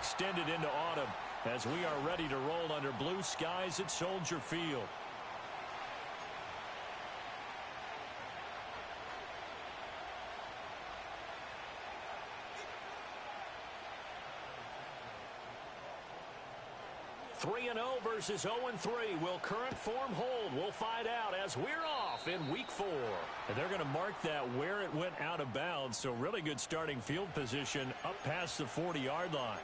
extended into autumn as we are ready to roll under blue skies at Soldier Field. Three 3-0 versus 0-3. Will current form hold? We'll find out as we're off in week 4. And they're going to mark that where it went out of bounds. So really good starting field position up past the 40-yard line.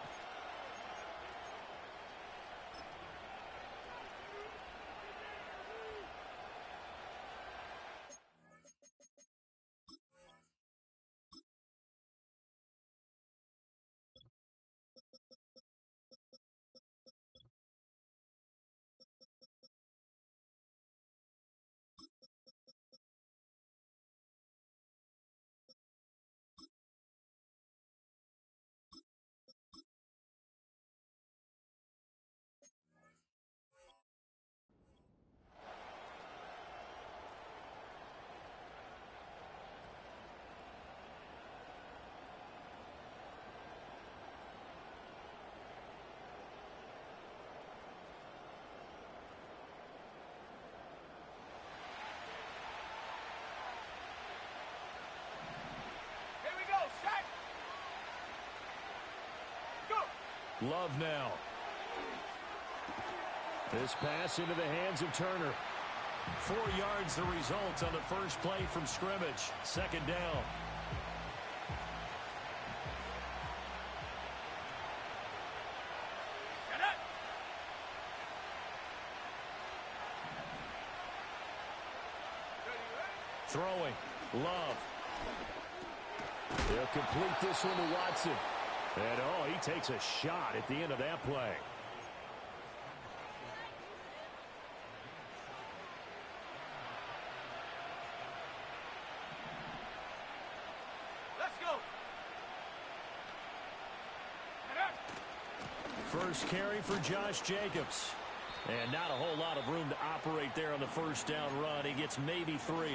Love now. This pass into the hands of Turner. 4 yards the result on the first play from scrimmage. Second down. Throwing. Love. They'll complete this one to Watson. And, oh, he takes a shot at the end of that play. Let's go. First carry for Josh Jacobs. And not a whole lot of room to operate there on the first down run. He gets maybe 3.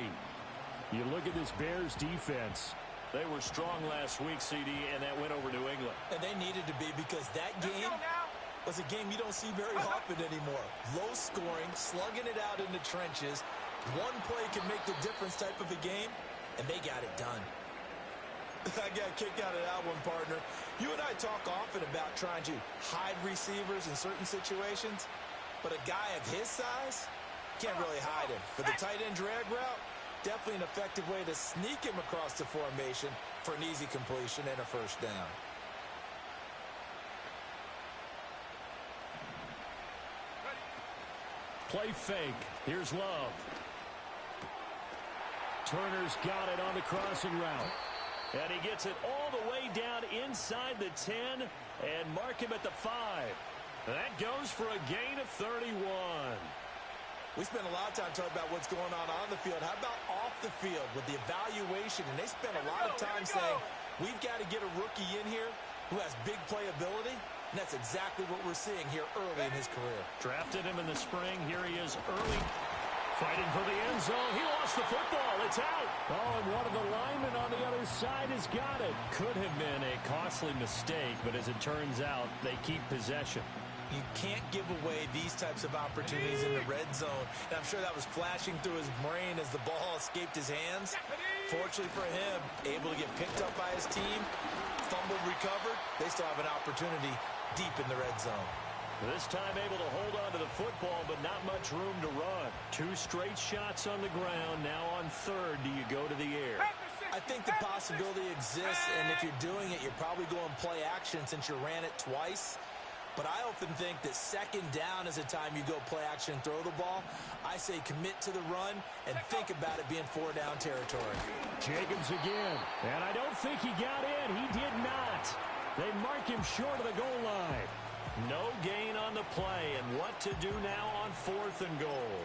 You look at this Bears defense. They were strong last week, CD, and that went over New England. And they needed to be because that game was a game you don't see very often anymore. Low scoring, slugging it out in the trenches. One play can make the difference type of a game, and they got it done. I got a kick out of that one, partner. You and I talk often about trying to hide receivers in certain situations, but a guy of his size can't really hide him. But the tight end drag route, definitely an effective way to sneak him across the formation for an easy completion and a first down. Play fake. Here's Love. Turner's got it on the crossing route. And he gets it all the way down inside the 10 and mark him at the 5. That goes for a gain of 31. We spent a lot of time talking about what's going on the field. How about off the field with the evaluation? And they spent a lot of time saying, we've got to get a rookie in here who has big playability. And that's exactly what we're seeing here early in his career. Drafted him in the spring. Here he is early. Fighting for the end zone. He lost the football. It's out. Oh, and one of the linemen on the other side has got it. Could have been a costly mistake, but as it turns out, they keep possession. You can't give away these types of opportunities in the red zone. And I'm sure that was flashing through his brain as the ball escaped his hands. Fortunately for him, able to get picked up by his team, fumbled, recovered. They still have an opportunity deep in the red zone. This time able to hold on to the football, but not much room to run. 2 straight shots on the ground. Now on third, do you go to the air? I think the possibility exists, and if you're doing it, you're probably going play action since you ran it twice. But I often think that second down is a time you go play action and throw the ball. I say commit to the run and think about it being 4-down territory. Jacobs again. And I don't think he got in. He did not. They mark him short of the goal line. No gain on the play. And what to do now on 4th and goal.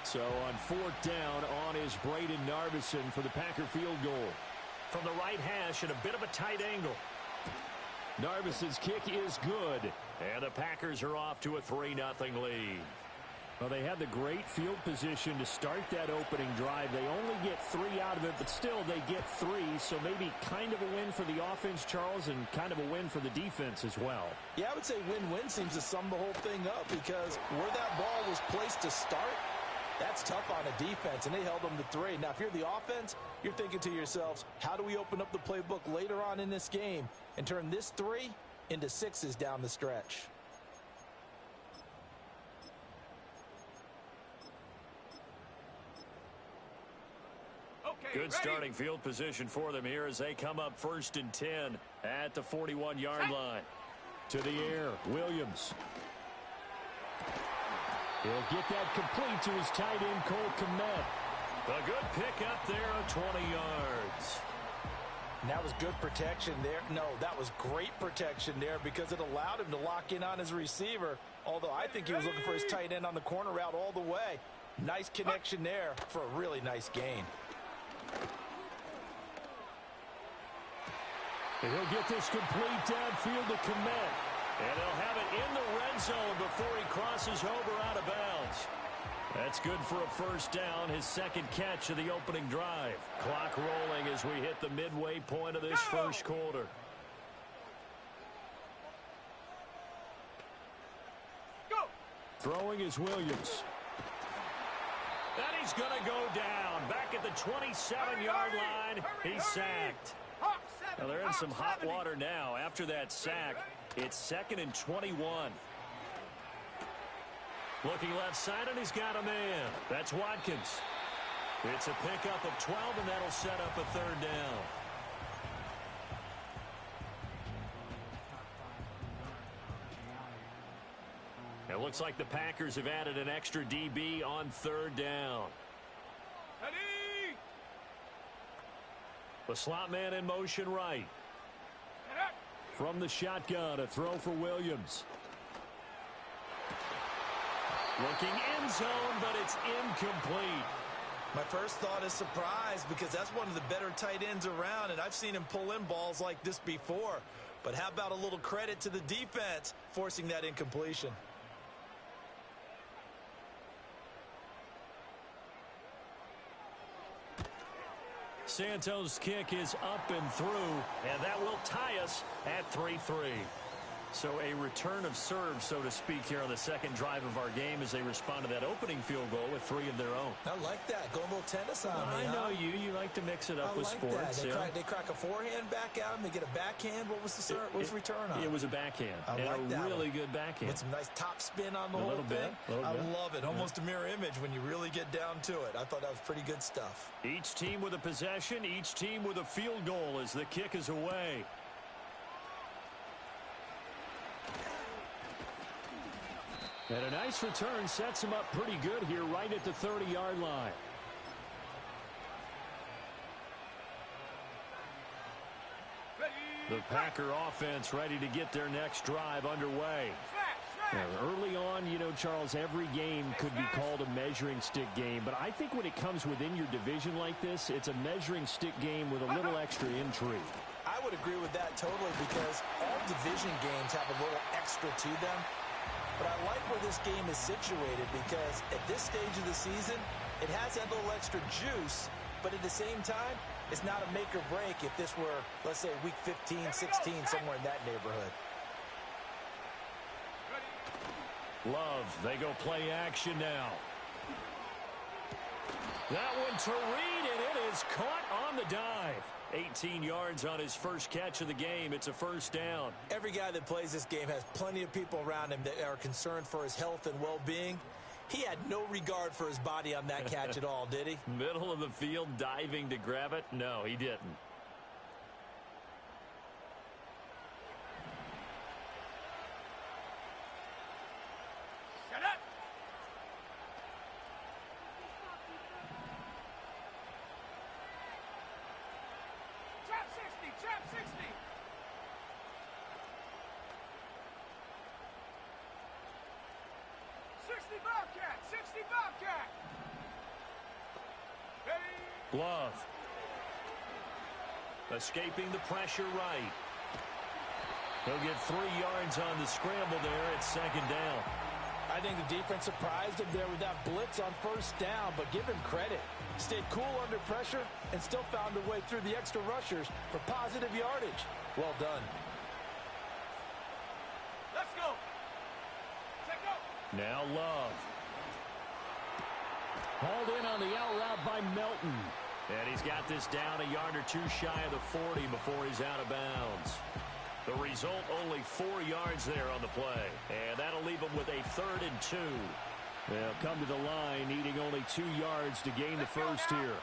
So on 4th down, on is Braden Narveson for the Packer field goal. From the right hash at a bit of a tight angle. Narvison's kick is good, and the Packers are off to a 3-0 lead. Well, they had the great field position to start that opening drive. They only get 3 out of it, but still they get 3. So maybe kind of a win for the offense, Charles, and kind of a win for the defense as well. Yeah, I would say win-win seems to sum the whole thing up because where that ball was placed to start, that's tough on a defense, and they held them to 3. Now, if you're the offense, you're thinking to yourselves, how do we open up the playbook later on in this game and turn this 3 into 6s down the stretch? Good starting field position for them here as they come up 1st and 10 at the 41-yard line. To the air, Williams. He'll get that complete to his tight end, Cole Kmet. A good pick up there of 20 yards. And that was good protection there. No, that was great protection there because it allowed him to lock in on his receiver, although I think he was looking for his tight end on the corner route all the way. Nice connection there for a really nice gain. And he'll get this complete downfield to Kmet. And he'll have it in the red zone before he crosses over out of bounds. That's good for a first down, his second catch of the opening drive. Clock rolling as we hit the midway point of this first quarter. Go. Throwing is Williams. And he's going to go down. Back at the 27-yard line, he's sacked. Now they're in some hot water now. After that sack, it's 2nd and 21. Looking left side, and he's got a man. That's Watkins. It's a pickup of 12, and that'll set up a 3rd down. It looks like the Packers have added an extra DB on 3rd down. Ready. The slot man in motion right. From the shotgun, a throw for Williams. Looking end zone, but it's incomplete. My first thought is surprise because that's one of the better tight ends around, and I've seen him pull in balls like this before. But how about a little credit to the defense forcing that incompletion? Santos' kick is up and through, and that will tie us at 3-3. So a return of serve, so to speak, here on the second drive of our game as they respond to that opening field goal with 3 of their own. I like that. Go a little tennis on me. I know you. You like to mix it up with sports. They crack a forehand back at him. They get a backhand. What was the return on? It was a backhand. I like that. Really good backhand. With some nice top spin on the whole thing. I love it. Almost a mirror image when you really get down to it. I thought that was pretty good stuff. Each team with a possession, each team with a field goal as the kick is away. And a nice return sets him up pretty good here right at the 30-yard line. The Packer offense ready to get their next drive underway. Now, early on, you know, Charles, every game could be called a measuring stick game. But I think when it comes within your division like this, it's a measuring stick game with a little extra intrigue. I would agree with that totally because all division games have a little extra to them. But I like where this game is situated because at this stage of the season, it has that little extra juice, but at the same time, it's not a make or break if this were, let's say, week 15, 16, somewhere in that neighborhood. Love, they go play action now. That one to Reed, and it is caught on the dive. 18 yards on his first catch of the game. It's a first down. Every guy that plays this game has plenty of people around him that are concerned for his health and well-being. He had no regard for his body on that catch at all, did he? Middle of the field, diving to grab it? No, he didn't. Love. Escaping the pressure right. He'll get 3 yards on the scramble there at 2nd down. I think the defense surprised him there with that blitz on first down, but give him credit. Stayed cool under pressure and still found a way through the extra rushers for positive yardage. Well done. Let's go. Check go. Now Love. Hauled in on the out route by Melton. And he's got this down a yard or two shy of the 40 before he's out of bounds. The result, only 4 yards there on the play. And that'll leave him with a 3rd and 2. They'll come to the line, needing only 2 yards to gain the first here.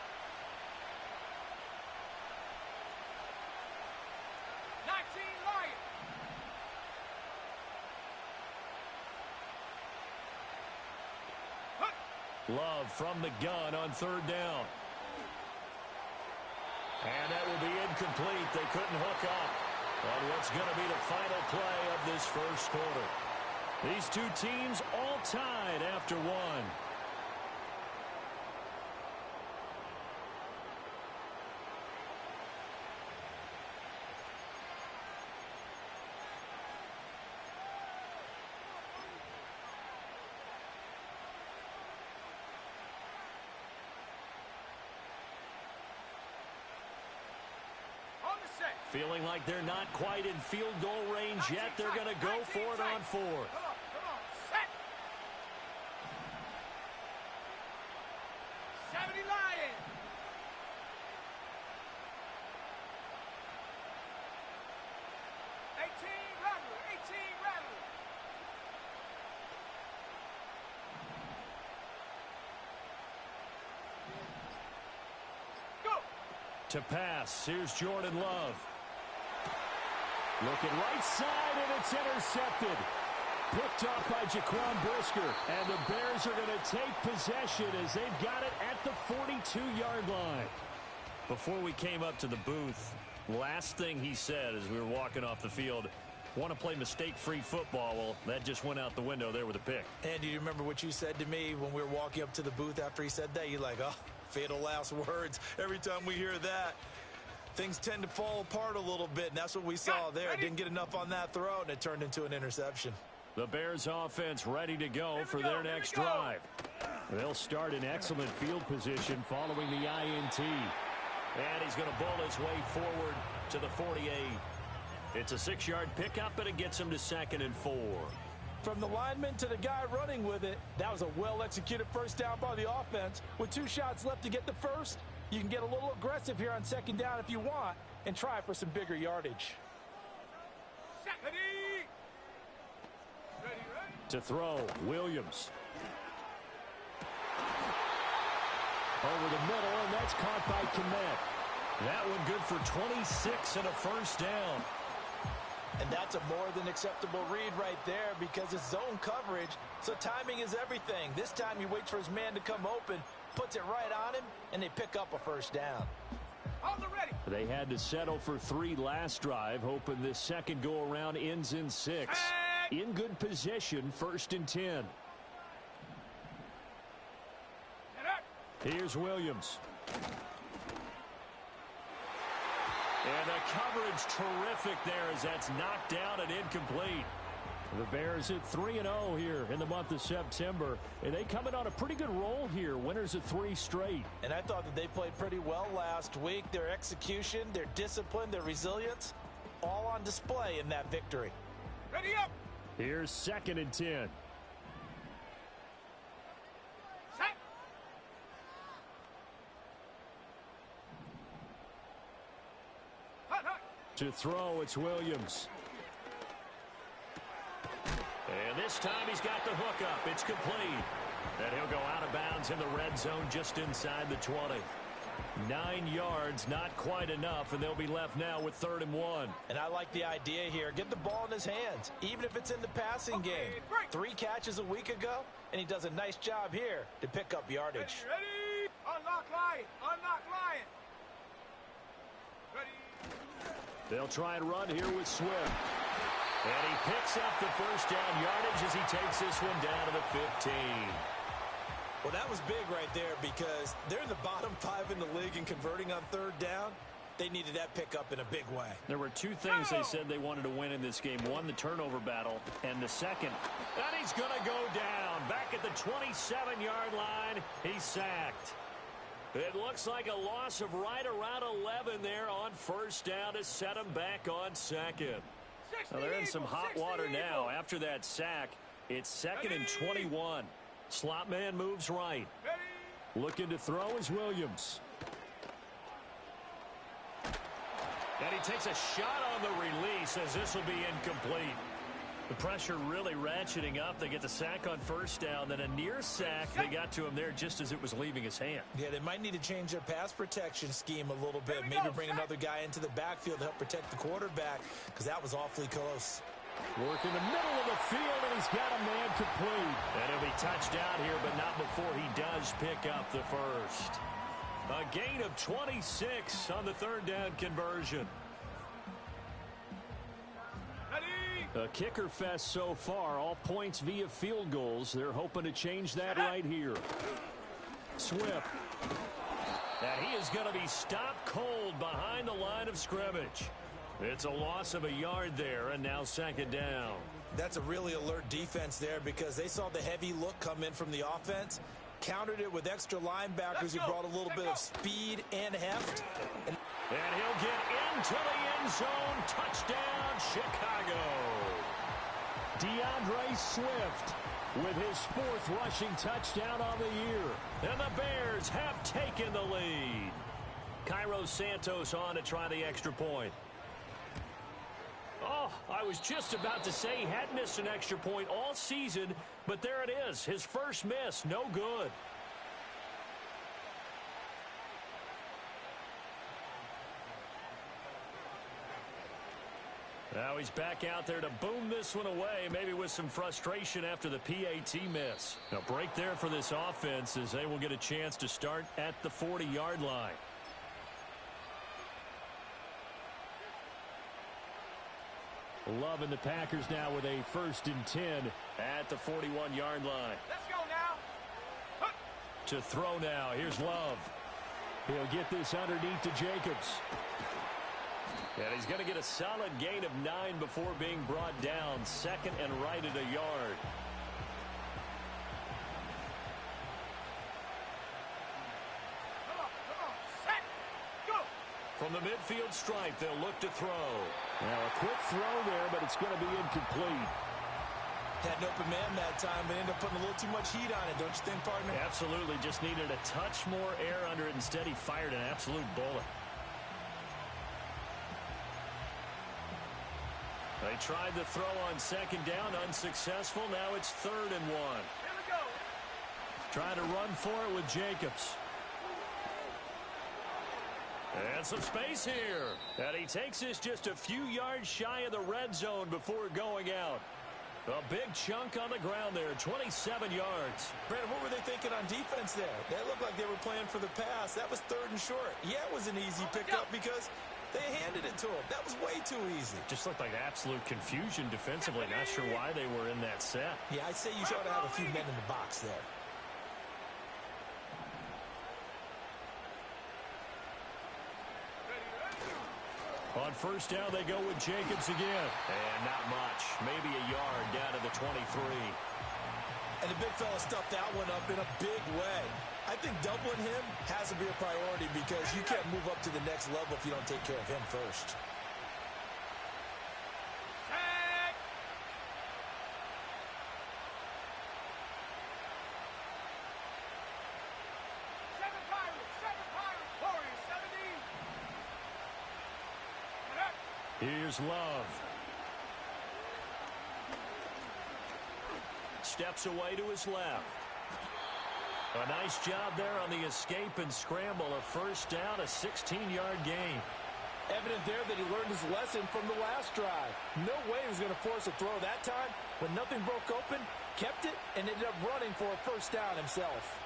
19 Lions. Love from the gun on 3rd down. And that will be incomplete. They couldn't hook up on what's going to be the final play of this first quarter. These two teams all tied after one. Feeling like they're not quite in field goal range yet. They're going to go for it on 4th. Come on, set. 70 Lions. 18 Rattler. Go. To pass, here's Jordan Love. Looking right side, and it's intercepted. Picked off by Jaquan Brisker. And the Bears are going to take possession as they've got it at the 42-yard line. Before we came up to the booth, last thing he said as we were walking off the field, want to play mistake-free football. Well, that just went out the window there with a pick. And do you remember what you said to me when we were walking up to the booth after he said that? You're like, oh, fatal last words. Every time we hear that, things tend to fall apart a little bit, and that's what we saw there. Didn't get enough on that throw, and it turned into an interception. The Bears offense ready to go for their next drive. They'll start in excellent field position following the INT. And he's going to bowl his way forward to the 48. It's a 6-yard pickup, and it gets him to 2nd and 4. From the lineman to the guy running with it, that was a well-executed first down by the offense. With 2 shots left to get the first, you can get a little aggressive here on 2nd down if you want and try for some bigger yardage. Ready. To throw, Williams. Over the middle, and that's caught by Kmet. That one good for 26 and a first down. And that's a more than acceptable read right there because it's zone coverage, so timing is everything. This time he waits for his man to come open, puts it right on him, and they pick up a first down. They had to settle for 3 last drive, hoping this second go-around ends in 6. In good position, 1st and 10. Here's Williams. And the coverage terrific there as that's knocked down and incomplete. The Bears at 3-0 here in the month of September. And they come in on a pretty good roll here. Winners of 3 straight. And I thought that they played pretty well last week. Their execution, their discipline, their resilience, all on display in that victory. Ready up. Here's 2nd and 10. Set. To throw, it's Williams. And this time he's got the hookup. It's complete. And he'll go out of bounds in the red zone just inside the 20. 9 yards, not quite enough, and they'll be left now with 3rd and 1. And I like the idea here. Get the ball in his hands, even if it's in the passing game. 3 catches a week ago, and he does a nice job here to pick up yardage. Ready? Unlock line. Unlock line. Ready. They'll try and run here with Swift. And he picks up the first down yardage as he takes this one down to the 15. Well, that was big right there because they're in the bottom 5 in the league in converting on 3rd down. They needed that pickup in a big way. There were two things they said they wanted to win in this game. One, the turnover battle, and the second. And he's going to go down. Back at the 27-yard line, he's sacked. It looks like a loss of right around 11 there on first down to set him back on second. Well, they're in some hot water now. After that sack, it's 2nd and 21. Slot man moves right. Looking to throw is Williams. And he takes a shot on the release as this will be incomplete. The pressure really ratcheting up. They get the sack on first down, then a near sack. They got to him there just as it was leaving his hand. Yeah, they might need to change their pass protection scheme a little bit. Maybe bring another guy into the backfield to help protect the quarterback, because that was awfully close. Work in the middle of the field, and he's got a man complete. And he'll be touched out here, but not before he does pick up the first. A gain of 26 on the third down conversion. A kicker fest so far, all points via field goals. They're hoping to change that right here. Swift. And he is going to be stopped cold behind the line of scrimmage. It's a loss of a yard there, and now 2nd down. That's a really alert defense there, because they saw the heavy look come in from the offense, countered it with extra linebackers who brought a little bit of speed and heft. And he'll get into the end zone. Touchdown, Chicago. DeAndre Swift with his 4th rushing touchdown on the year. And the Bears have taken the lead. Cairo Santos on to try the extra point. Oh, I was just about to say he hadn't missed an extra point all season, but there it is. His first miss, no good. Now he's back out there to boom this one away, maybe with some frustration after the PAT miss. A break there for this offense as they will get a chance to start at the 40-yard line. Love in the Packers now with a 1st and 10 at the 41-yard line. Let's go now. Huh. To throw now. Here's Love. He'll get this underneath to Jacobs. And he's going to get a solid gain of 9 before being brought down. 2nd and right at a yard. Come on. Set. Go. From the midfield stripe, they'll look to throw. Now a quick throw there, but it's going to be incomplete. Had an open man that time, but ended up putting a little too much heat on it, don't you think, partner? Absolutely. Just needed a touch more air under it. Instead, he fired an absolute bullet. They tried the throw on 2nd down, unsuccessful. Now it's 3rd and 1. Here we go. Trying to run for it with Jacobs. And some space here. And he takes this just a few yards shy of the red zone before going out. A big chunk on the ground there, 27 yards. Brandon, what were they thinking on defense there? That looked like they were playing for the pass. That was 3rd and short. Yeah, it was an easy pickup because they handed it to him. That was way too easy. Just looked like absolute confusion defensively. Not sure why they were in that set. Yeah, I'd say you ought to have a few men in the box there. On first down, they go with Jacobs again. And not much. Maybe a yard down to the 23. And the big fella stuffed that one up in a big way. I think doubling him has to be a priority because you can't move up to the next level if you don't take care of him first. Set. Seven Pirates. Warriors 70. Here's Love. Steps away to his left. A nice job there on the escape and scramble. A first down, a 16-yard gain. Evident there that he learned his lesson from the last drive. No way he was going to force a throw that time. When nothing broke open, kept it, and ended up running for a first down himself.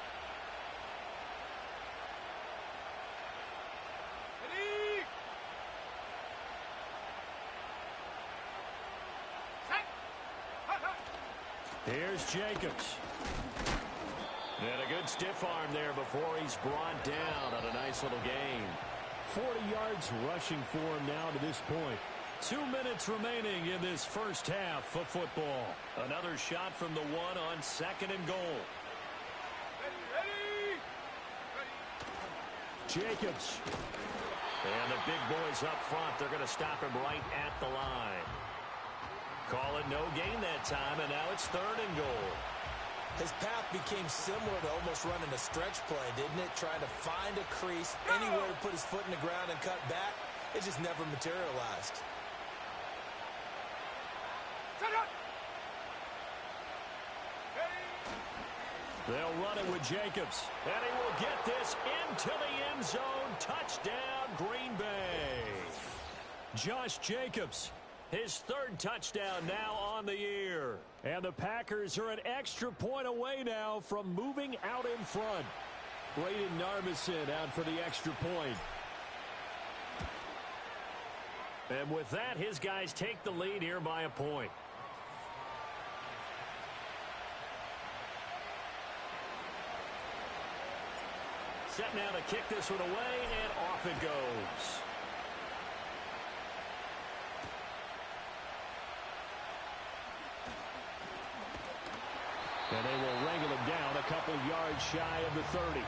Ready. Set. Here's Jacobs. And a good stiff arm there before he's brought down on a nice little gain. 40 yards rushing for him now to this point. 2 minutes remaining in this first half of football. Another shot from the one on 2nd and goal. Ready. Jacobs. And the big boys up front, they're going to stop him right at the line. Call it no gain that time, and now it's 3rd and goal. His path became similar to almost running a stretch play, didn't it? Trying to find a crease, anywhere to put his foot in the ground and cut back. It just never materialized. They'll run it with Jacobs. And he will get this into the end zone. Touchdown, Green Bay. Josh Jacobs, his 3rd touchdown now on the year. And the Packers are an extra point away now from moving out in front. Braden Narmison out for the extra point. And with that, his guys take the lead here by a point. Set now to kick this one away, and off it goes. And they will wrangle him down a couple yards shy of the 30.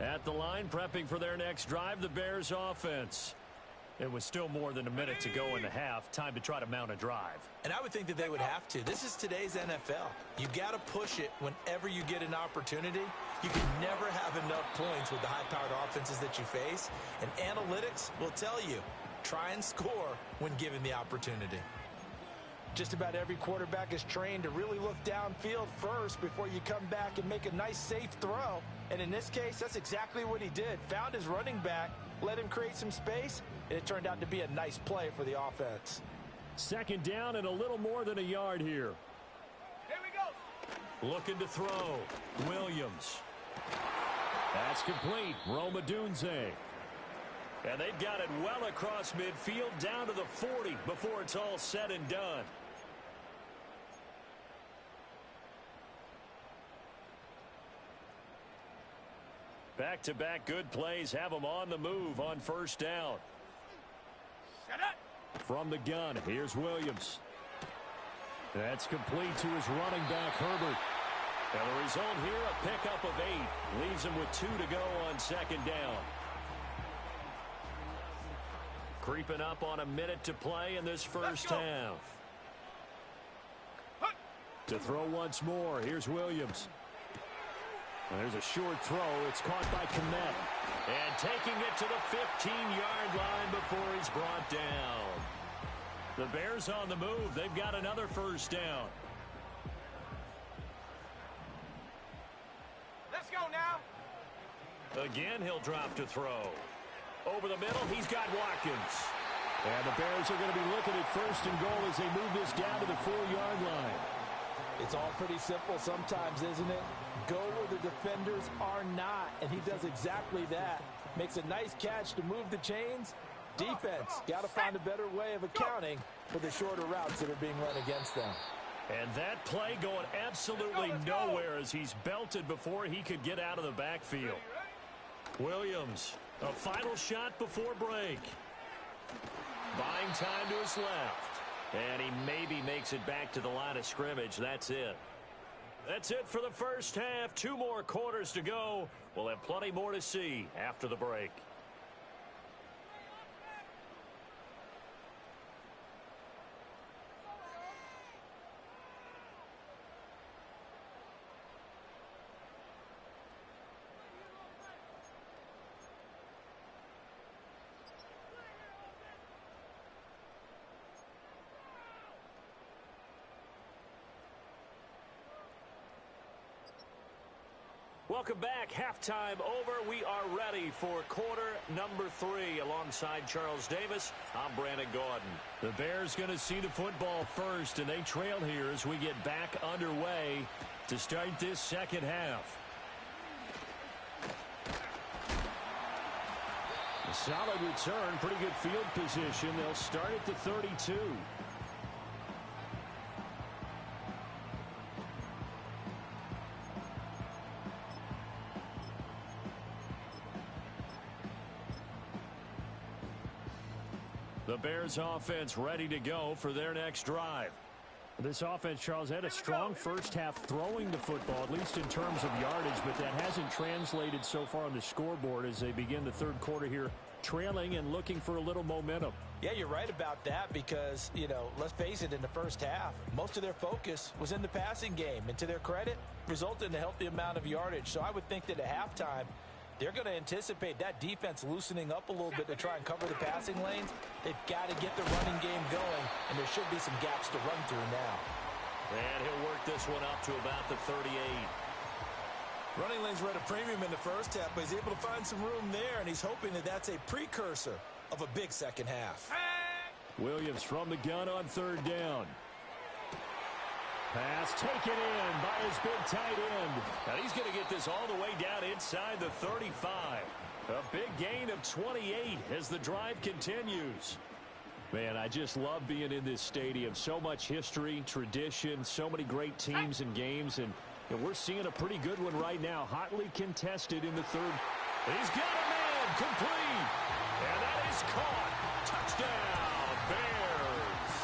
At the line, prepping for their next drive, the Bears offense. It was still more than a minute to go in the half. Time to try to mount a drive. And I would think that they would have to. This is today's NFL. You got to push it whenever you get an opportunity. You can never have enough points with the high-powered offenses that you face. And analytics will tell you, try and score when given the opportunity. Just about every quarterback is trained to really look downfield first before you come back and make a nice, safe throw. And in this case, that's exactly what he did. Found his running back, let him create some space, and it turned out to be a nice play for the offense. 2nd down and a little more than a yard here. Here we go. Looking to throw. Williams. That's complete. Roma Dunze. And they've got it well across midfield down to the 40 before it's all said and done. Back-to-back good plays have them on the move on 1st down. Set up. From the gun, here's Williams. That's complete to his running back, Herbert. And the result here, a pickup of 8. Leaves him with 2 to go on 2nd down. Creeping up on a minute to play in this first half. To throw once more, here's Williams. There's a short throw. It's caught by Kmet. And taking it to the 15-yard line before he's brought down. The Bears on the move. They've got another 1st down. Let's go now. Again, he'll drop to throw. Over the middle, he's got Watkins. And the Bears are going to be looking at 1st and goal as they move this down to the 4-yard line. It's all pretty simple sometimes, isn't it? Go where the defenders are not, and he does exactly that. Makes a nice catch to move the chains. Defense, got to find a better way of accounting for the shorter routes that are being run against them. And that play going absolutely nowhere as he's belted before he could get out of the backfield. Williams, a final shot before break. Buying time to his left. And he maybe makes it back to the line of scrimmage. That's it. That's it for the first half. 2 more quarters to go. We'll have plenty more to see after the break. Welcome back. Halftime over. We are ready for quarter number 3 alongside Charles Davis. I'm Brandon Gaudin. The Bears going to see the football first, and they trail here as we get back underway to start this second half. A solid return, pretty good field position. They'll start at the 32. The Bears offense ready to go for their next drive. This offense, Charles, had a strong first half throwing the football, at least in terms of yardage, but that hasn't translated so far on the scoreboard as they begin the third quarter here, trailing and looking for a little momentum. Yeah, you're right about that because, let's face it, in the first half, most of their focus was in the passing game. And to their credit, resulted in a healthy amount of yardage. So I would think that at halftime, they're going to anticipate that defense loosening up a little bit to try and cover the passing lanes. They've got to get the running game going, and there should be some gaps to run through now. And he'll work this one up to about the 38. Running lanes were at a premium in the first half, but he's able to find some room there, and he's hoping that that's a precursor of a big second half. Williams from the gun on third down. Pass taken in by his big tight end. Now he's going to get this all the way down inside the 35. A big gain of 28 as the drive continues. Man, I just love being in this stadium. So much history, tradition, so many great teams and games, and we're seeing a pretty good one right now. Hotly contested in the third. He's got a man complete. And that is caught. Touchdown, Bears.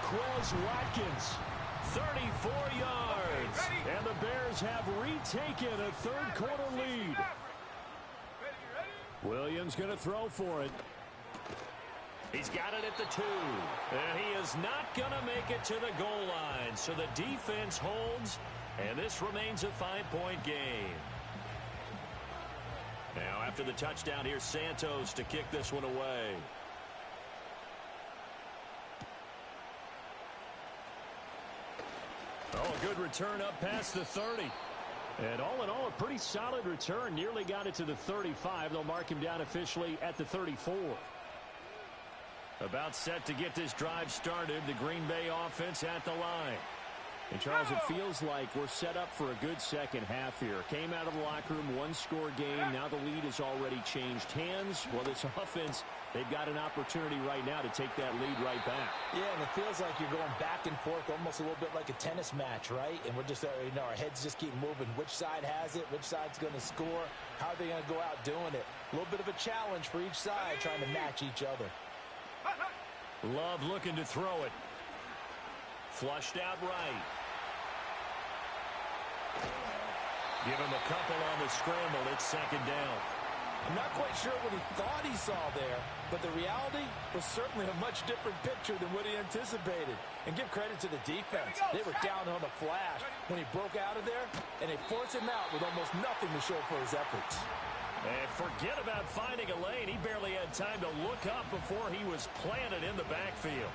Quez Watkins. 34 yards, and the Bears have retaken a third-quarter lead. Williams going to throw for it. He's got it at the 2, and he is not going to make it to the goal line, so the defense holds, and this remains a 5-point game. Now, after the touchdown, here's Santos to kick this one away. Oh, a good return up past the 30. And all in all, a pretty solid return. Nearly got it to the 35. They'll mark him down officially at the 34. About set to get this drive started. The Green Bay offense at the line. And, Charles, it feels like we're set up for a good second half here. Came out of the locker room, one-score game. Now the lead has already changed hands. Well, this offense, they've got an opportunity right now to take that lead right back. Yeah, and it feels like you're going back and forth almost a little bit like a tennis match, right? And we're just, our heads just keep moving. Which side has it? Which side's going to score? How are they going to go out doing it? A little bit of a challenge for each side trying to match each other. Love looking to throw it. Flushed out right. Give him a couple on the scramble. It's second down. I'm not quite sure what he thought he saw there, but the reality was certainly a much different picture than what he anticipated. And give credit to the defense. They were down on a flash when he broke out of there, and they forced him out with almost nothing to show for his efforts. And forget about finding a lane. He barely had time to look up before he was planted in the backfield.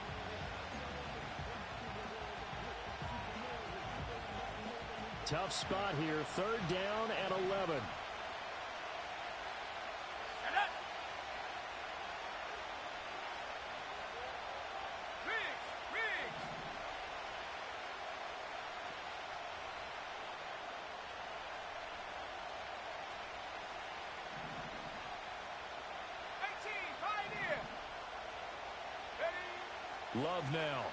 Tough spot here. Third down and 11. Love now.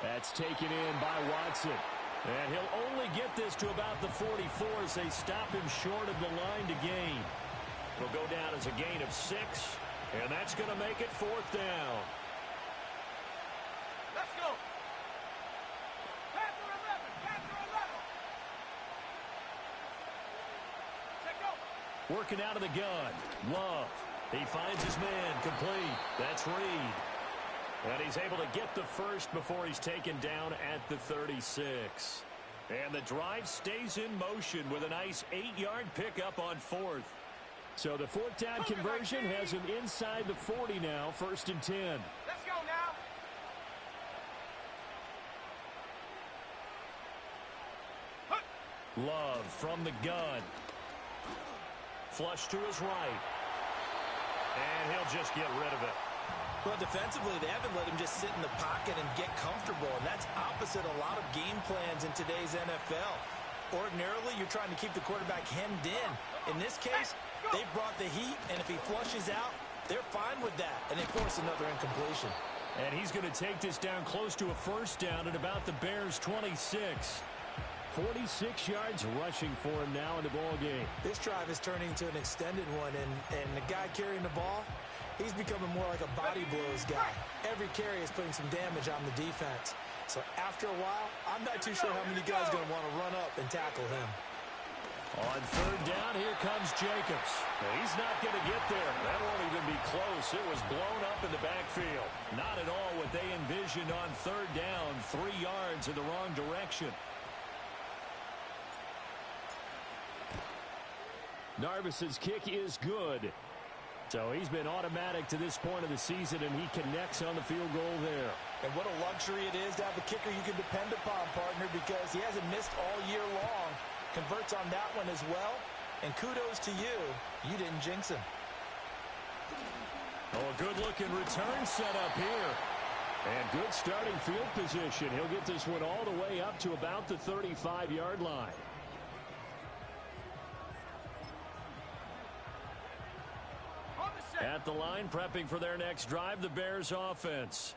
That's taken in by Watson. And he'll only get this to about the 44 as they stop him short of the line to gain. It'll go down as a gain of 6, and that's going to make it fourth down. Let's go. Pass to 11. Pass to 11. Take go. Working out of the gun. Love. He finds his man complete. That's Reed. And he's able to get the first before he's taken down at the 36. And the drive stays in motion with a nice 8-yard pickup on fourth. So the fourth down conversion has him inside the 40 now, 1st and 10. Let's go now. Love from the gun. Flush to his right. And he'll just get rid of it. Well, defensively, they haven't let him just sit in the pocket and get comfortable, and that's opposite a lot of game plans in today's NFL. Ordinarily, you're trying to keep the quarterback hemmed in. In this case, They brought the heat, and if he flushes out, they're fine with that, and they force another incompletion. And he's going to take this down close to a first down at about the Bears' 26. 46 yards rushing for him now in the ball game. This drive is turning into an extended one, and the guy carrying the ball, he's becoming more like a body blows guy. Every carry is putting some damage on the defense. So after a while, I'm not too sure how many guys are going to want to run up and tackle him. On third down, here comes Jacobs. He's not going to get there. That won't even be close. It was blown up in the backfield. Not at all what they envisioned on third down. 3 yards in the wrong direction. Narvis's kick is good. So he's been automatic to this point of the season, and he connects on the field goal there. And what a luxury it is to have a kicker you can depend upon, partner, because he hasn't missed all year long. Converts on that one as well. And kudos to you. You didn't jinx him. Oh, a good-looking return set up here. And good starting field position. He'll get this one all the way up to about the 35-yard line. At the line, prepping for their next drive, the Bears offense.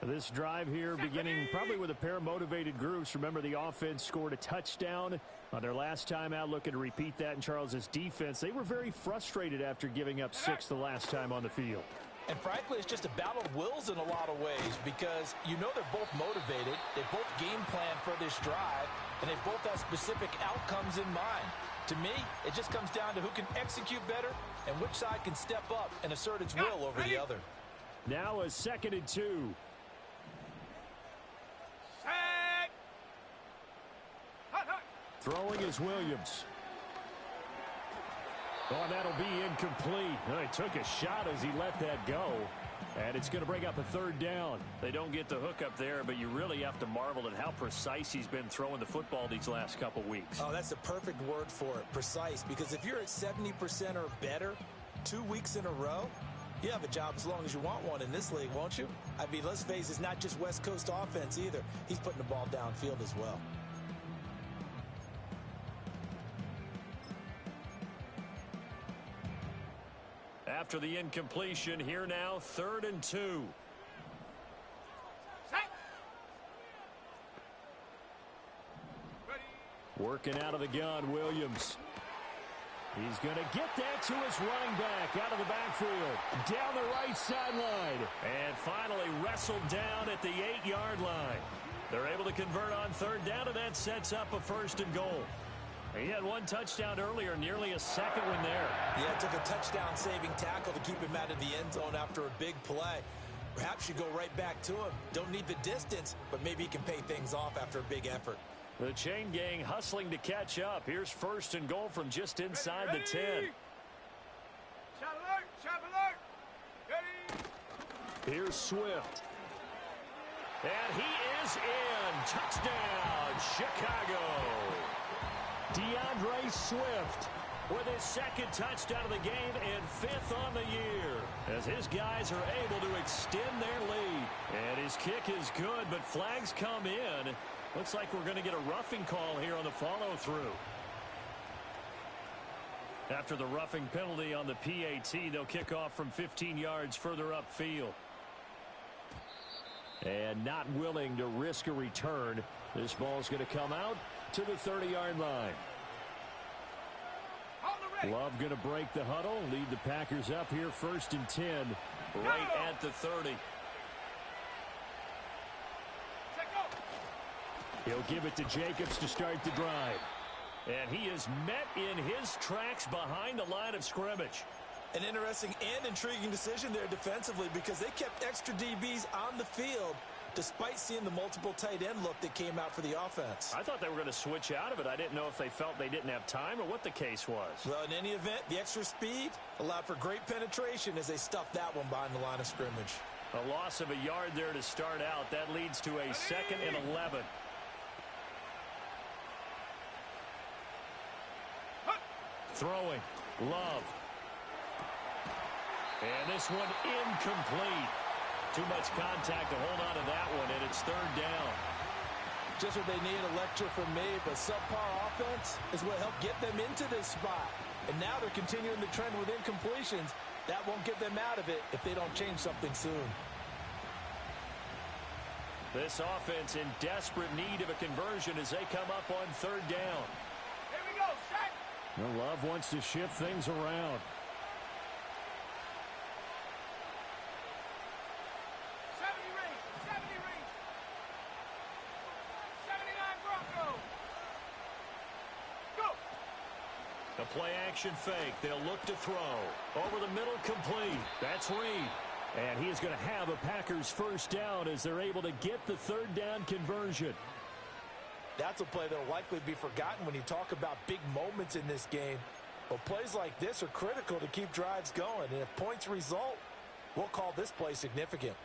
This drive here beginning probably with a pair of motivated groups. Remember, the offense scored a touchdown on their last time out, looking to repeat that in Charles's defense. They were very frustrated after giving up 6 the last time on the field. And frankly, it's just a battle of wills in a lot of ways, because you know they're both motivated. They both game plan for this drive, and they both have specific outcomes in mind. To me, it just comes down to who can execute better and which side can step up and assert its will over the other. Now a 2nd and 2. Throwing is Williams. Oh, and that'll be incomplete. Oh, he took a shot as he let that go. And it's going to bring up a 3rd down. They don't get the hook up there, but you really have to marvel at how precise he's been throwing the football these last couple weeks. Oh, that's the perfect word for it, precise. Because if you're at 70% or better 2 weeks in a row, you have a job as long as you want one in this league, won't you? I mean, let's face it, it's not just West Coast offense either. He's putting the ball downfield as well. After the incompletion, here now, 3rd and 2. Working out of the gun, Williams. He's going to get that to his running back out of the backfield. Down the right sideline. And finally wrestled down at the 8-yard line. They're able to convert on 3rd down, and that sets up a 1st and goal. He had 1 touchdown earlier, nearly a 2nd one there. Yeah, it took a touchdown-saving tackle to keep him out of the end zone after a big play. Perhaps you go right back to him. Don't need the distance, but maybe he can pay things off after a big effort. The chain gang hustling to catch up. Here's 1st and goal from just inside the 10. Shot alert! Ready! Here's Swift. And he is in. Touchdown, Chicago. DeAndre Swift with his 2nd touchdown of the game and 5th on the year, as his guys are able to extend their lead. And his kick is good, but flags come in. Looks like we're going to get a roughing call here on the follow-through. After the roughing penalty on the PAT, they'll kick off from 15 yards further upfield. And not willing to risk a return. This ball's going to come out to the 30-yard line. Love going to break the huddle, lead the Packers up here 1st and 10, right at the 30. He'll give it to Jacobs to start the drive. And he is met in his tracks behind the line of scrimmage. An interesting and intriguing decision there defensively, because they kept extra DBs on the field despite seeing the multiple tight end look that came out for the offense. I thought they were going to switch out of it. I didn't know if they felt they didn't have time or what the case was. Well, in any event, the extra speed allowed for great penetration as they stuffed that one behind the line of scrimmage. A loss of a yard there to start out. That leads to a 2nd and 11. Throwing. Love. And this one incomplete. Too much contact to hold on to that one, and it's 3rd down. Just what they need, a lecture from me, but subpar offense is what helped get them into this spot. And now they're continuing the trend with incompletions. That won't get them out of it if they don't change something soon. This offense in desperate need of a conversion as they come up on third down. Here we go, set. Well, Love wants to shift things around. 70 range, 70 range. 79 Broncos. Go. The play action fake. They'll look to throw. Over the middle, complete. That's Reed. And he is going to have a Packers first down as they're able to get the third down conversion. That's a play that will likely be forgotten when you talk about big moments in this game. But plays like this are critical to keep drives going. And if points result, we'll call this play significant.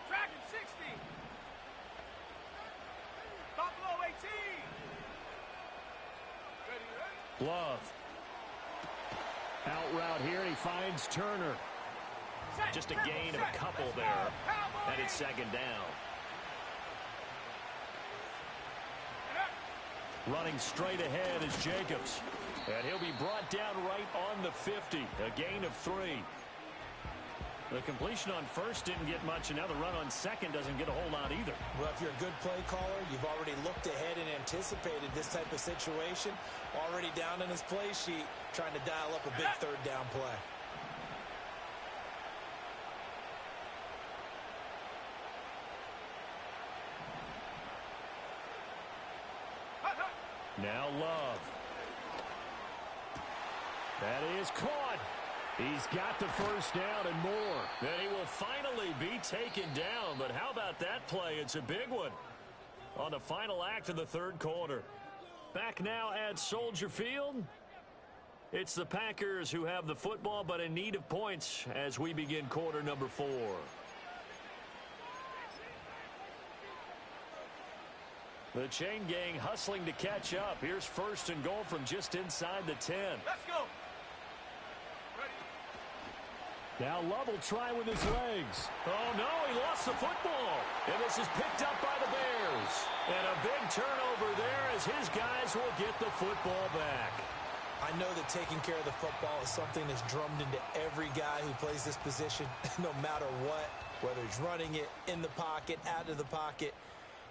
Dragon 60. Buffalo 18. Ready, ready. Love. Out route here, he finds Turner. Set, Just a triple, gain of set. a couple Let's there. go. Cowboys. And it's second down. Running straight ahead is Jacobs. And he'll be brought down right on the 50. A gain of 3. The completion on first didn't get much, and now the run on second doesn't get a whole lot either. Well, if you're a good play caller, you've already looked ahead and anticipated this type of situation. Already down in his play sheet, trying to dial up a big third down play. Now Love. That is caught. He's got the first down and more. And he will finally be taken down. But how about that play? It's a big one on the final act of the third quarter. Back now at Soldier Field. It's the Packers who have the football but in need of points as we begin quarter number 4. The chain gang hustling to catch up. Here's first and goal from just inside the 10. Let's go. Now Love will try with his legs. Oh, no, he lost the football. And this is picked up by the Bears. And a big turnover there as his guys will get the football back. I know that taking care of the football is something that's drummed into every guy who plays this position, no matter what, whether he's running it, in the pocket, out of the pocket.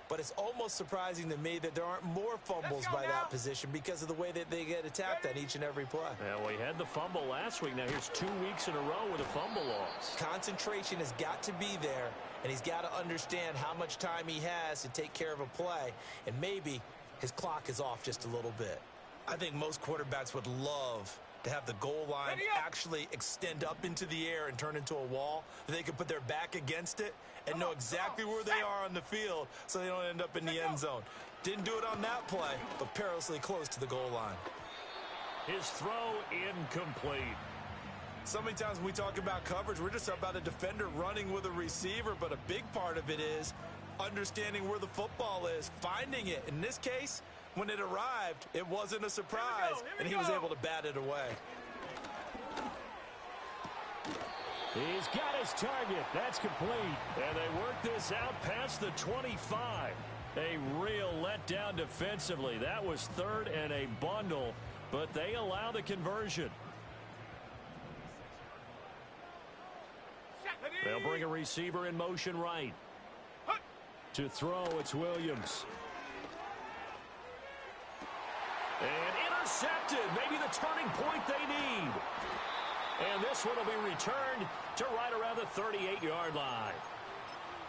But it's almost surprising to me that there aren't more fumbles by that position because of the way that they get attacked on each and every play. Yeah, we had the fumble last week. Now here's 2 weeks in a row with a fumble loss. Concentration has got to be there, and he's got to understand how much time he has to take care of a play, and maybe his clock is off just a little bit. I think most quarterbacks would love to have the goal line actually extend up into the air and turn into a wall. They can put their back against it and know exactly where they are on the field so they don't end up in the end zone. Didn't do it on that play, but perilously close to the goal line. His throw incomplete. So many times when we talk about coverage, we're just about a defender running with a receiver, but a big part of it is understanding where the football is, finding it. In this case, when it arrived, it wasn't a surprise, and he was able to bat it away. He's got his target. That's complete. And they work this out past the 25. A real letdown defensively. That was third and a bundle, but they allow the conversion. They'll bring a receiver in motion right. To throw, it's Williams. And intercepted. Maybe the turning point they need. And this one will be returned to right around the 38-yard line.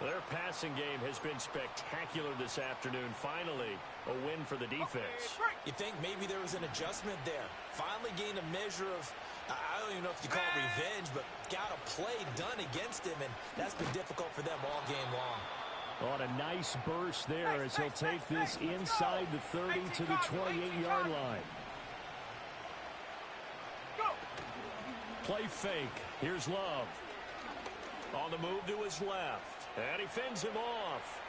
Their passing game has been spectacular this afternoon. Finally, a win for the defense. You think maybe there was an adjustment there. Finally gained a measure of, I don't even know if you call it revenge, but got a play done against him, and that's been difficult for them all game long. On a nice burst there as he'll take this inside the 30 to the 28-yard line. Play fake. Here's Love. On the move to his left. And he fends him off.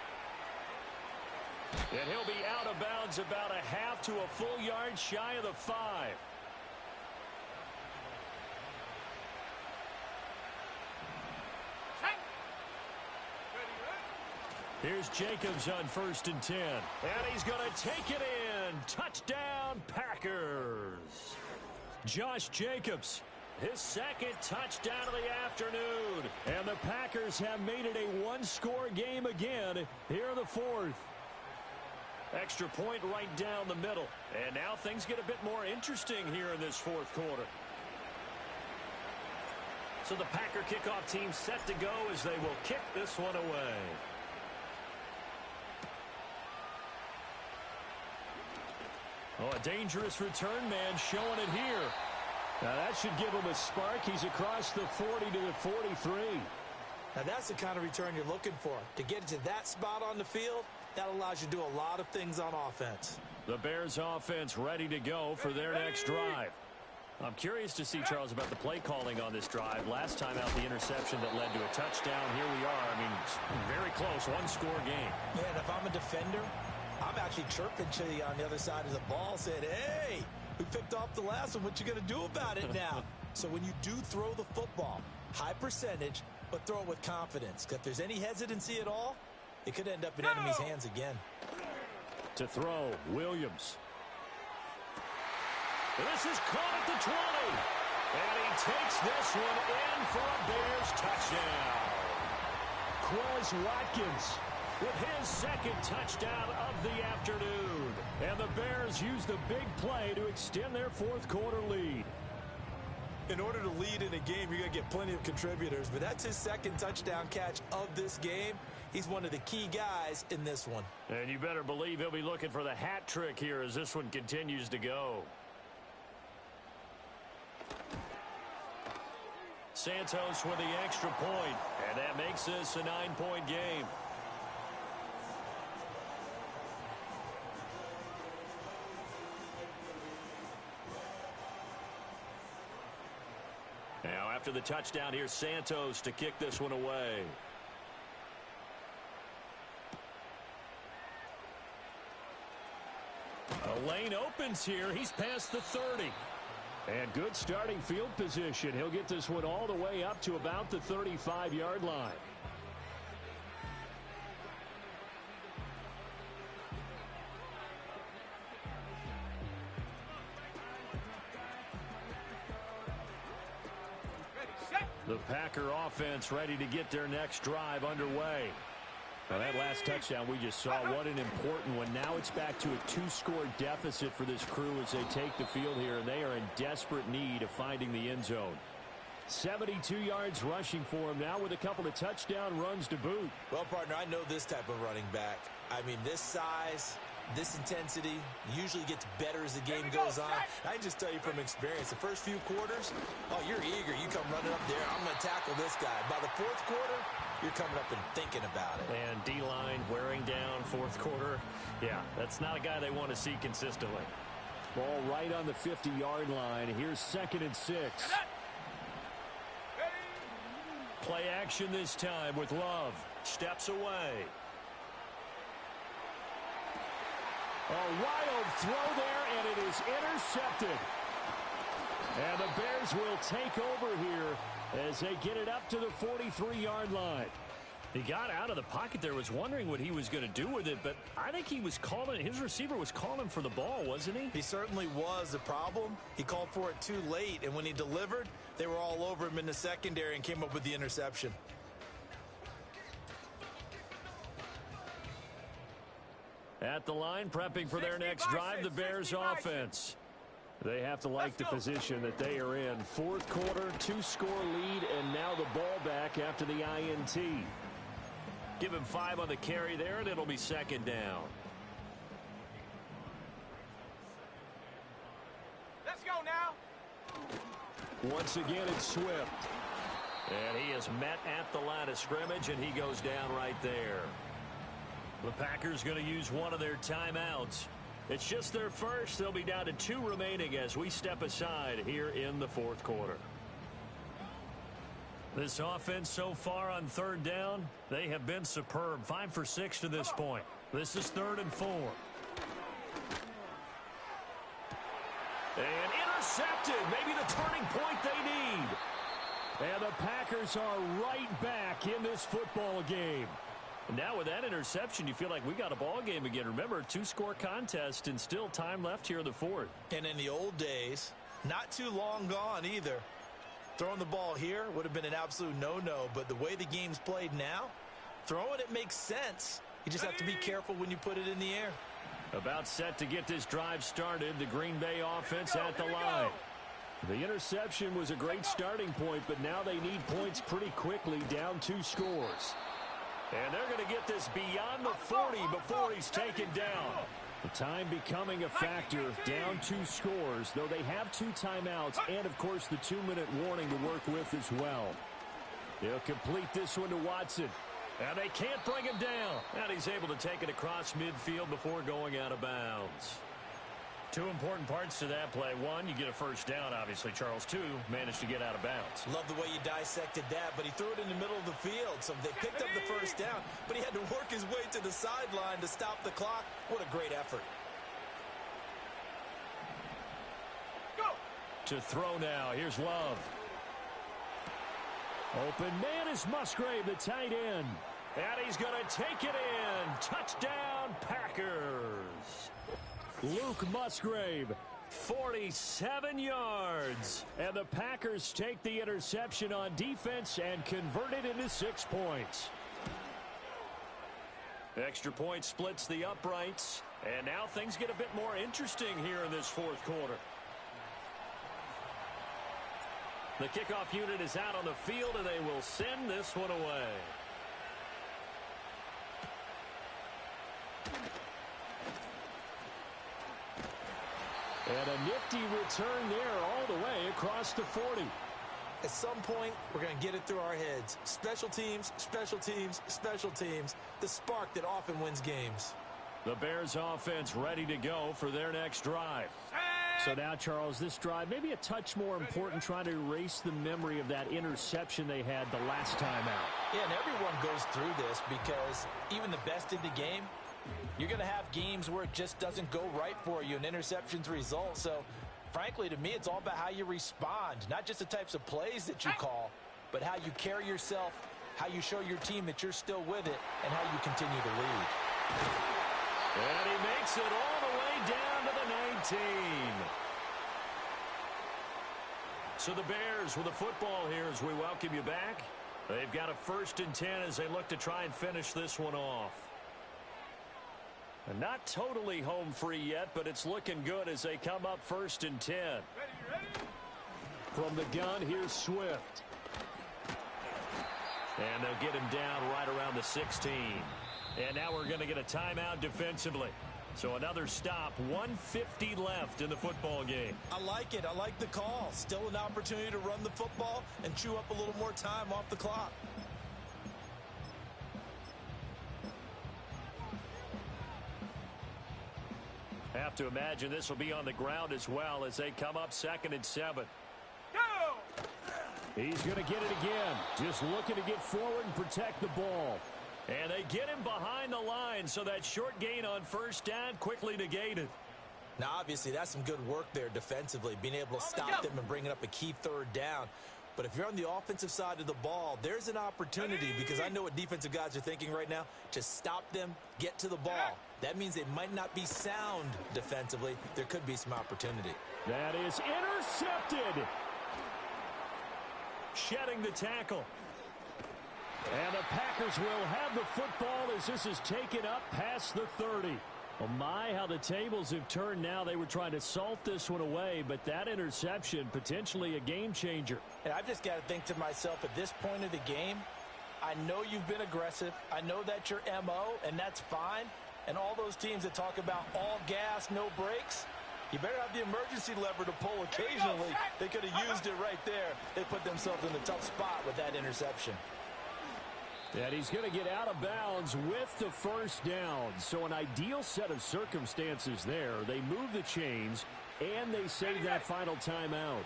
And he'll be out of bounds about a half to a full yard shy of the 5. Here's Jacobs on 1st and 10. And he's going to take it in. Touchdown, Packers. Josh Jacobs, his second touchdown of the afternoon. And the Packers have made it a one-score game again here in the fourth. Extra point right down the middle. And now things get a bit more interesting here in this fourth quarter. So the Packer kickoff team set to go as they will kick this one away. Oh, a dangerous return man showing it here. Now that should give him a spark. He's across the 40 to the 43. Now that's the kind of return you're looking for. To get to that spot on the field, that allows you to do a lot of things on offense. The Bears offense ready to go for their next drive. I'm curious to see, Charles, about the play calling on this drive. Last time out, the interception that led to a touchdown. Here we are. I mean, very close, one-score game. Man, if I'm a defender, I'm actually chirping to you on the other side of the ball saying, hey, we picked off the last one. What you going to do about it now? So when you do throw the football, high percentage, but throw it with confidence. If there's any hesitancy at all, it could end up in enemy's hands again. To throw, Williams. This is caught at the 20. And he takes this one in for a Bears touchdown. Quez Watkins with his second touchdown of the afternoon. And the Bears use the big play to extend their fourth quarter lead. In order to lead in a game, you're going to get plenty of contributors, but that's his second touchdown catch of this game. He's one of the key guys in this one. And you better believe he'll be looking for the hat trick here as this one continues to go. Santos with the extra point, and that makes this a 9-point game. Now after the touchdown, here's Santos to kick this one away. A lane opens here. He's past the 30. And good starting field position. He'll get this one all the way up to about the 35-yard line. The Packer offense ready to get their next drive underway. Now that last touchdown we just saw, what an important one. Now it's back to a 2-score deficit for this crew as they take the field here, and they are in desperate need of finding the end zone. 72 yards rushing for him now with a couple of touchdown runs to boot. Well, partner, I know this type of running back. I mean, this size, this intensity usually gets better as the game goes on. I can just tell you from experience, the first few quarters, oh, you're eager. You come running up there. I'm going to tackle this guy. By the fourth quarter, you're coming up and thinking about it. And D-line wearing down fourth quarter. Yeah, that's not a guy they want to see consistently. Ball right on the 50-yard line. Here's 2nd and 6. Play action this time with Love. Steps away. A wild throw there, and it is intercepted. And the Bears will take over here as they get it up to the 43-yard line. He got out of the pocket there, was wondering what he was going to do with it, but I think he was calling, his receiver was calling for the ball, wasn't he? He certainly was. The problem, he called for it too late, and when he delivered, they were all over him in the secondary and came up with the interception. At the line, prepping for their next drive, the Bears offense. They have to like the position that they are in. Fourth quarter, 2-score lead, and now the ball back after the INT. Give him 5 on the carry there, and it'll be 2nd down. Let's go now. Once again, it's Swift. And he is met at the line of scrimmage, and he goes down right there. The Packers going to use one of their timeouts. It's just their first. They'll be down to 2 remaining as we step aside here in the fourth quarter. This offense so far on 3rd down, they have been superb. 5 for 6 to this point. This is 3rd and 4. And intercepted. Maybe the turning point they need. And the Packers are right back in this football game. Now with that interception, you feel like we got a ball game again. Remember, 2-score contest and still time left here in the fourth. And in the old days, not too long gone either. Throwing the ball here would have been an absolute no-no, but the way the game's played now, throwing it makes sense. You just have to be careful when you put it in the air. About set to get this drive started, the Green Bay offense at the line. The interception was a great starting point, but now they need points pretty quickly, down 2 scores. And they're going to get this beyond the 40 before he's taken down. The time becoming a factor, down 2 scores, though they have 2 timeouts and, of course, the 2-minute warning to work with as well. They'll complete this one to Watson. And they can't bring him down. And he's able to take it across midfield before going out of bounds. 2 important parts to that play. 1, you get a first down, obviously. Charles, 2, managed to get out of bounds. Love the way you dissected that, but he threw it in the middle of the field. So they picked up the first down, but he had to work his way to the sideline to stop the clock. What a great effort. Go! To throw now. Here's Love. Open man is Musgrave, the tight end. And he's going to take it in. Touchdown, Packers. Luke Musgrave, 47 yards. And the Packers take the interception on defense and convert it into 6 points. Extra point splits the uprights. And now things get a bit more interesting here in this fourth quarter. The kickoff unit is out on the field, and they will send this one away. And a nifty return there all the way across the 40. At some point, we're going to get it through our heads. Special teams, special teams, special teams. The spark that often wins games. The Bears offense ready to go for their next drive. So now, Charles, this drive maybe a touch more important, trying to erase the memory of that interception they had the last time out. Yeah, and everyone goes through this because even the best in the game, you're going to have games where it just doesn't go right for you, and interceptions result. So, frankly, to me, it's all about how you respond, not just the types of plays that you call, but how you carry yourself, how you show your team that you're still with it, and how you continue to lead. And he makes it all the way down to the 19. So the Bears with the football here as we welcome you back. They've got a 1st and 10 as they look to try and finish this one off. And not totally home free yet, but it's looking good as they come up 1st and 10. Ready? From the gun, here's Swift. And they'll get him down right around the 16. And now we're going to get a timeout defensively. So another stop, 1:50 left in the football game. I like it. I like the call. Still an opportunity to run the football and chew up a little more time off the clock. Have to imagine this will be on the ground as well as they come up 2nd and 7. Go! He's going to get it again. Just looking to get forward and protect the ball. And they get him behind the line, so that short gain on 1st down quickly negated. Now, obviously, that's some good work there defensively, being able to stop them and bringing up a key 3rd down. But if you're on the offensive side of the ball, there's an opportunity, because I know what defensive guys are thinking right now. Just stop them, get to the ball. That means they might not be sound defensively. There could be some opportunity. That is intercepted. Shedding the tackle. And the Packers will have the football as this is taken up past the 30. Oh my, how the tables have turned now. They were trying to salt this one away, but that interception, potentially a game changer. And I've just got to think to myself, at this point of the game, I know you've been aggressive. I know that's your MO, and that's fine. And all those teams that talk about all gas, no brakes, you better have the emergency lever to pull occasionally. They could have used it right there. They put themselves in a tough spot with that interception. And he's going to get out of bounds with the 1st down. So an ideal set of circumstances there. They move the chains, and they save that final timeout.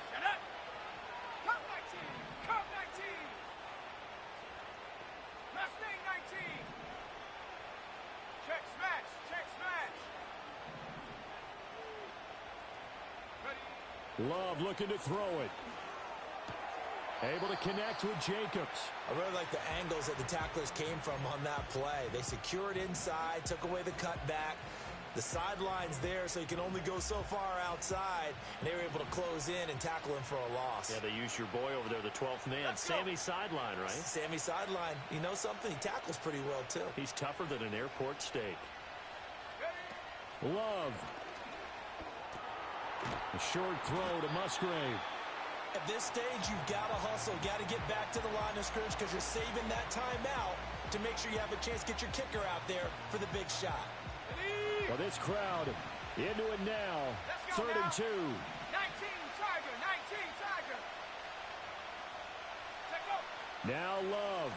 Shut up! Come 19! Come 19! Mustang 19! Check smash! Check smash! Ready? Love looking to throw it. Able to connect with Jacobs. I really like the angles that the tacklers came from on that play. They secured inside, took away the cutback. The sideline's there, so you can only go so far outside. And they were able to close in and tackle him for a loss. Yeah, they used your boy over there, the 12th man. Sammy Sideline, right? Sammy Sideline. You know something? He tackles pretty well, too. He's tougher than an airport steak. Love. A short throw to Musgrave. At this stage, you've got to hustle. Got to get back to the line of scrimmage because you're saving that timeout to make sure you have a chance to get your kicker out there for the big shot. Well, this crowd into it now. 3rd and 2. 19 Tiger, 19 Tiger. Check go. Now Love.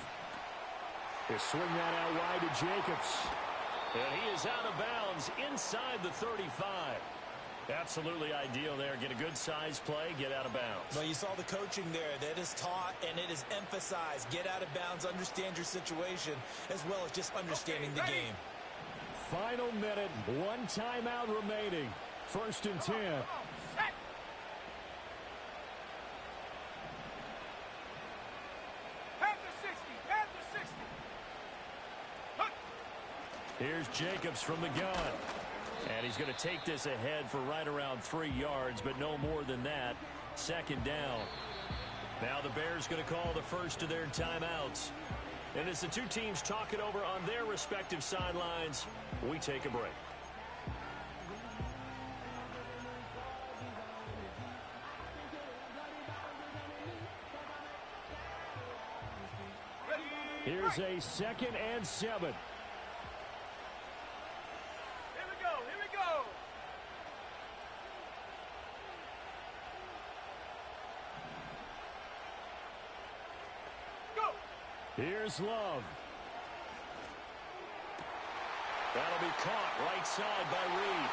They swing that out wide to Jacobs. And he is out of bounds inside the 35. Absolutely ideal there. Get a good size play, get out of bounds. Well, you saw the coaching there. That is taught and it is emphasized. Get out of bounds, understand your situation, as well as just understanding the game. Final minute, 1 timeout remaining. 1st and 10. Here's Jacobs from the gun. And he's going to take this ahead for right around 3 yards, but no more than that. 2nd down. Now the Bears going to call the first of their timeouts. And as the two teams talk it over on their respective sidelines, we take a break. Here's a 2nd and 7. Here we go, here we go. Go. Here's Love. That'll be caught right side by Reed.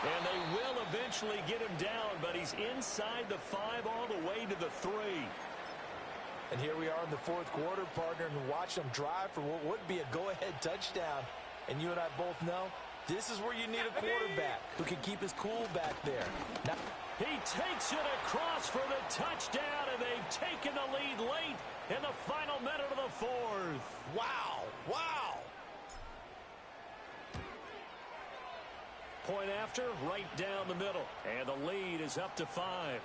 And they will eventually get him down, but he's inside the 5 all the way to the 3. And here we are in the 4th quarter, partner, and watch them drive for what would be a go-ahead touchdown. And you and I both know this is where you need a quarterback who can keep his cool back there. Now, he takes it across for the touchdown, and they've taken the lead late in the final minute of the 4th. wow, wow. Point after, right down the middle. And the lead is up to 5.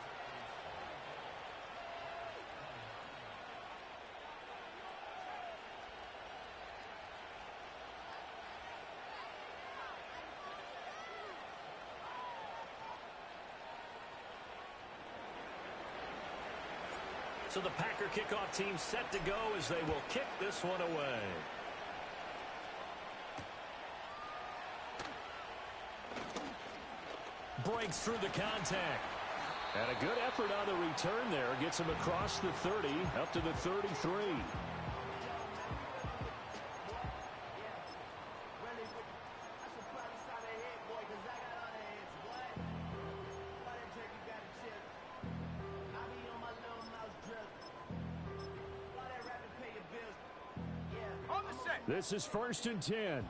So the Packer kickoff team set to go as they will kick this one away. Breaks through the contact. And a good effort on the return there. Gets him across the 30, up to the 33. This is 1st and 10.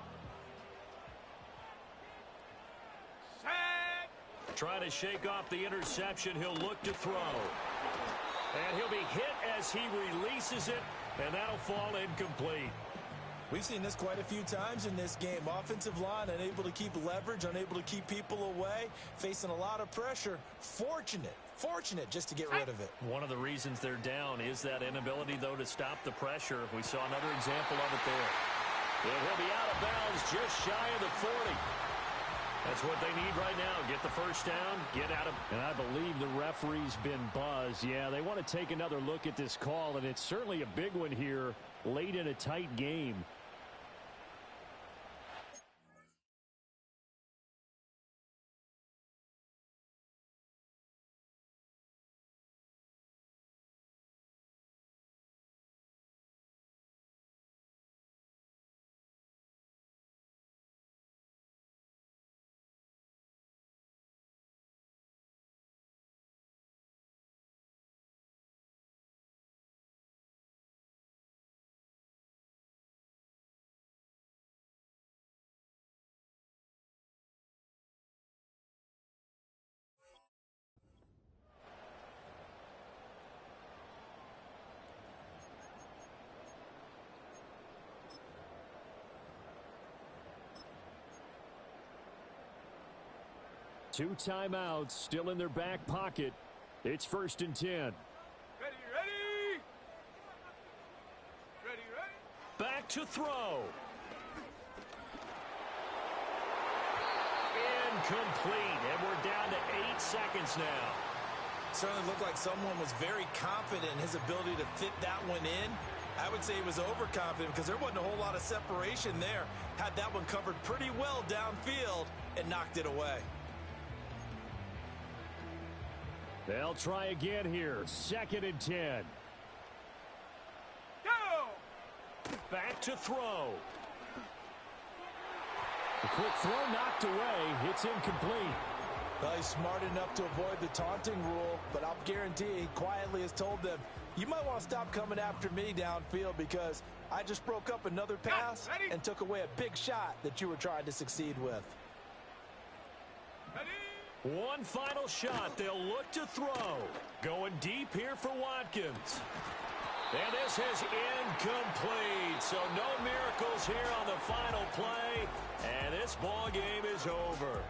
Trying to shake off the interception. He'll look to throw. And he'll be hit as he releases it, and that'll fall incomplete. We've seen this quite a few times in this game. Offensive line unable to keep leverage, unable to keep people away, facing a lot of pressure. Fortunate just to get rid of it. One of the reasons they're down is that inability, though, to stop the pressure. We saw another example of it there. And he'll be out of bounds just shy of the 40. That's what they need right now. Get the first down, get out of... And I believe the referee's been buzzed. Yeah, they want to take another look at this call, and it's certainly a big one here late in a tight game. 2 timeouts still in their back pocket. It's 1st and 10. Ready, ready. Ready, ready. Back to throw. Incomplete, and we're down to 8 seconds now. Certainly looked like someone was very confident in his ability to fit that one in. I would say he was overconfident because there wasn't a whole lot of separation there. Had that one covered pretty well downfield and knocked it away. They'll try again here. 2nd and 10. Go! Back to throw. The quick throw knocked away. It's incomplete. Well, he's smart enough to avoid the taunting rule, but I'll guarantee he quietly has told them, you might want to stop coming after me downfield because I just broke up another pass and took away a big shot that you were trying to succeed with. Ready? One final shot. They'll look to throw. Going deep here for Watkins. And this is incomplete. So no miracles here on the final play. And this ball game is over.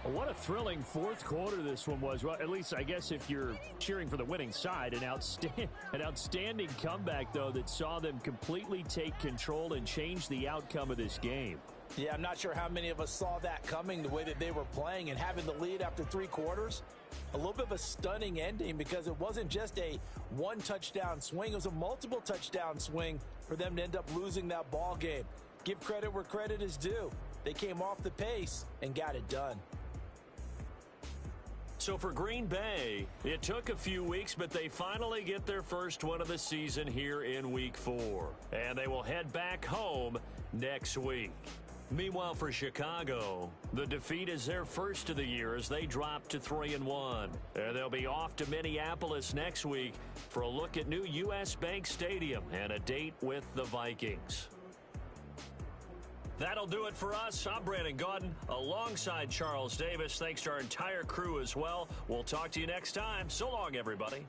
What a thrilling 4th quarter this one was. Well, at least I guess if you're cheering for the winning side, an outstanding comeback, though, that saw them completely take control and change the outcome of this game. Yeah, I'm not sure how many of us saw that coming the way that they were playing and having the lead after 3 quarters. A little bit of a stunning ending because it wasn't just a 1-touchdown swing. It was a multiple touchdown swing for them to end up losing that ball game. Give credit where credit is due. They came off the pace and got it done. So for Green Bay, it took a few weeks, but they finally get their first one of the season here in Week 4. And they will head back home next week. Meanwhile, for Chicago, the defeat is their first of the year as they drop to 3-1. And they'll be off to Minneapolis next week for a look at new U.S. Bank Stadium and a date with the Vikings. That'll do it for us. I'm Brandon Gaudin alongside Charles Davis. Thanks to our entire crew as well. We'll talk to you next time. So long, everybody.